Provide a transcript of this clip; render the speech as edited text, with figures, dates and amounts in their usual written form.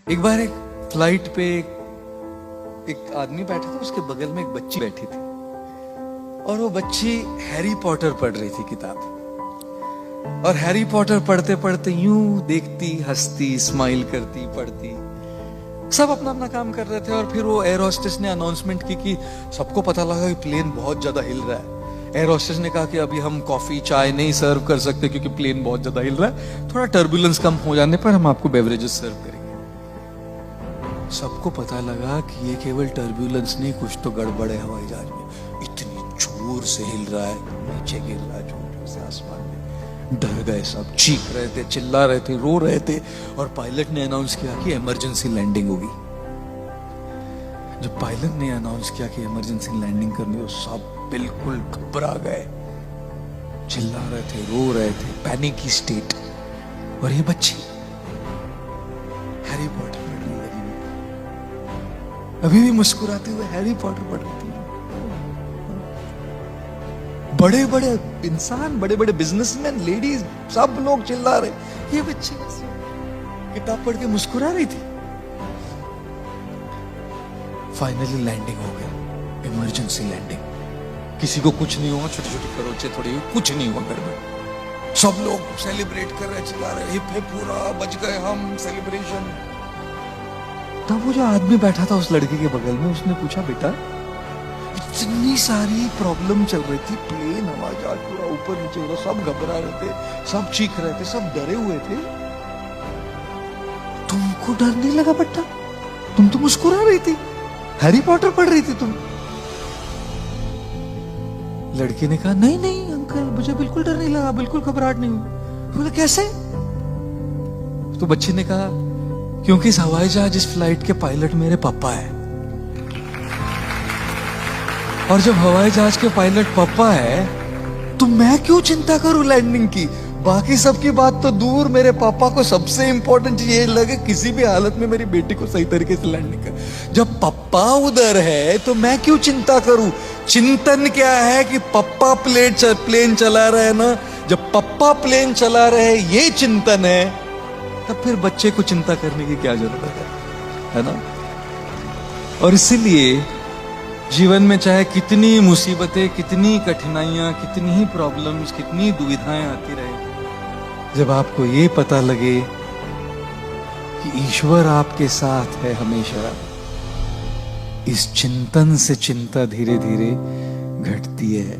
एक बार एक फ्लाइट पे एक आदमी बैठा था, उसके बगल में एक बच्ची बैठी थी और वो बच्ची हैरी पॉटर पढ़ रही थी किताब। और हैरी पॉटर पढ़ते पढ़ते यूं देखती, हंसती, स्माइल करती, पढ़ती। सब अपना अपना काम कर रहे थे और फिर वो एयर होस्टेस ने अनाउंसमेंट की कि सबको पता लगा कि प्लेन बहुत ज्यादा हिल रहा है। एयर होस्टेस ने कहा कि अभी हम कॉफी चाय नहीं सर्व कर सकते क्योंकि प्लेन बहुत ज्यादा हिल रहा है, थोड़ा टर्बुलेंस कम हो जाने पर हम आपको बेवरेजेस सर्व करेंगे। सबको पता लगा कि ये केवल टर्बुलेंस नहीं, कुछ तो गड़बड़ है हवाई जहाज में। इतनी जोर से हिल रहा है, नीचे गिर रहा है जोर से आसमान में। डर गए सब, चीख रहे थे, चिल्ला रहे थे, रो रहे थे। और पायलट ने अनाउंस किया कि इमरजेंसी लैंडिंग होगी। जब पायलट ने अनाउंस किया कि इमरजेंसी लैंडिंग करनी हो, सब बिल्कुल घबरा गए, चिल्ला रहे थे, रो रहे थे, पैनिक की स्टेट। और ये बच्ची हैरी पॉटर पढ़ने लगी, अभी भी मुस्कुराते हुए हैरी पॉटर पढ़ रही थी। बड़े बड़े इंसान, बड़े बड़े बिजनेसमैन, लेडीज, सब लोग चिल्ला रहे, ये बच्ची किताब पढ़ के मुस्कुरा रही थी। फाइनली लैंडिंग हो गया, इमरजेंसी लैंडिंग। किसी को कुछ नहीं हुआ, छोटी छोटी खरोंचे थोड़ी, कुछ नहीं हुआ घर में। सब लोग सेलिब्रेट कर रहे, चिल्ला रहे, हिप हिप पूरा, बच गए हम, सेलिब्रेशन। तब वो जो आदमी बैठा था उस लड़के के बगल में, उसने पूछा, बेटा इतनी सारी प्रॉब्लम चल रही थी, प्लेन हवाई जहाज पूरा ऊपर नीचे हो रहा, सब घबरा रहे थे, सब चीख रहे थे, सब डरे हुए थे, तुमको डर नहीं लगा बेटा? तुम तो मुस्कुरा रही थी, हैरी पॉटर पढ़ रही थी तुम। लड़की ने कहा, नहीं नहीं अंकल, मुझे बिल्कुल डर नहीं लगा, बिल्कुल घबराहट नहीं हुई। बोले कैसे? तो बच्ची ने कहा, क्योंकि इस हवाई जहाज, इस फ्लाइट के पायलट मेरे पापा है। और जब हवाई जहाज के पायलट पापा है तो मैं क्यों चिंता करूं लैंडिंग की? बाकी सबकी बात तो दूर, मेरे पापा को सबसे इंपॉर्टेंट चीज ये लगे किसी भी हालत में मेरी बेटी को सही तरीके से लैंडिंग कर। जब पापा उधर है तो मैं क्यों चिंता करूं? चिंतन क्या है कि पापा प्लेन चला रहे हैं ना। जब पापा प्लेन चला रहे ये चिंतन है, तब फिर बच्चे को चिंता करने की क्या जरूरत है ना? और इसीलिए जीवन में चाहे कितनी मुसीबतें, कितनी कठिनाइयां, कितनी ही प्रॉब्लम्स, कितनी दुविधाएं आती रहे, जब आपको ये पता लगे कि ईश्वर आपके साथ है हमेशा, इस चिंतन से चिंता धीरे धीरे घटती है।